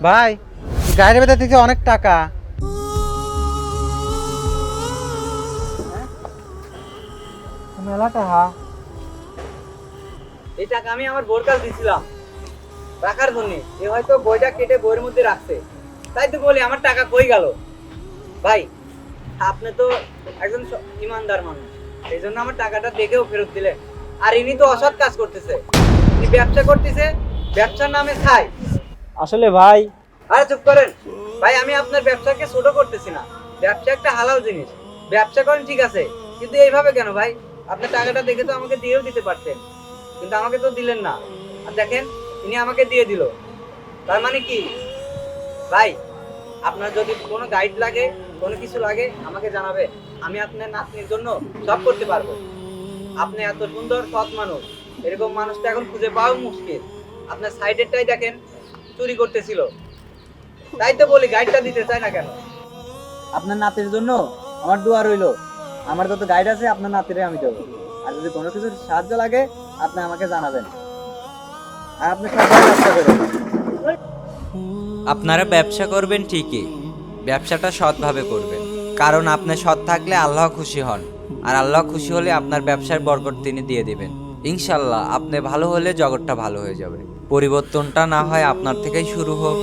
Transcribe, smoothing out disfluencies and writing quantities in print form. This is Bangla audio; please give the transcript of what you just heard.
ভাই গাড়ির ভেতর থেকে অনেক টাকা। মেলা টাকা। এই টাকা আমি আমার বোর কাছে দিছিলাম রাখার জন্য। এ হয়তো বইটা কেটে বইয়ের মধ্যে রাখছে, তাই তো বলি আমার টাকা কই গেল। ভাই আপনি তো একজন ইমানদার মানুষ, এই জন্য আমার টাকাটা দেখেও ফেরত দিলেন। আর ইনি তো অসৎ কাজ করতেছে, ইনি ব্যবসা করতেছে, ব্যবসার নামে খায়। আসলে ভাই আরে চুপ করেন ভাই, আমি আপনার ব্যবসাকে ছোট করতেছি না। ব্যবসা একটা হালাল জিনিস, ব্যবসা করেন ঠিক আছে, কিন্তু এইভাবে কেন ভাই? আপনার টাকাটা দেখে তো আমাকে দিয়েও দিতে পারতেন, কিন্তু আমাকে তো দিলেন না। আর দেখেন ইনি আমাকে দিয়ে দিল, তার মানে কি ভাই? আপনার যদি কোনো গাইড লাগে, কোনো কিছু লাগে আমাকে জানাবে, আমি আপনার নাতনির জন্য সব করতে পারবো। আপনি এত সুন্দর সৎ মানুষ, এরকম মানুষ তো এখন খুঁজে পাওয়া মুশকিল। আপনার সাইডেরটাই দেখেন চুরি করতেছিল, তাই তো বলি গাইডটা দিতে চাই না কেন? আপনার নাতির জন্য আমার দোয়া রইলো। আমার যত গাইড আছে আপনার নাতিরে আমি দেবো। আর যদি কোনো কিছু সাহায্য লাগে আপনি আমাকে জানাবেন। আর আপনি সবাই ব্যবসা করেন। আপনারা ব্যবসা করবেন ঠিকই, ব্যবসাটা সৎভাবে করবেন, কারণ আপনি সৎ থাকলে আল্লাহ খুশি হন, আর আল্লাহ খুশি হলে আপনার ব্যবসার বরকত তিনি দিয়ে দিবেন। ইনশাল্লাহ আপনি ভালো হলে জগৎটা ভালো হয়ে যাবে। পরিবর্তনটা না হয় আপনার থেকেই শুরু হোক।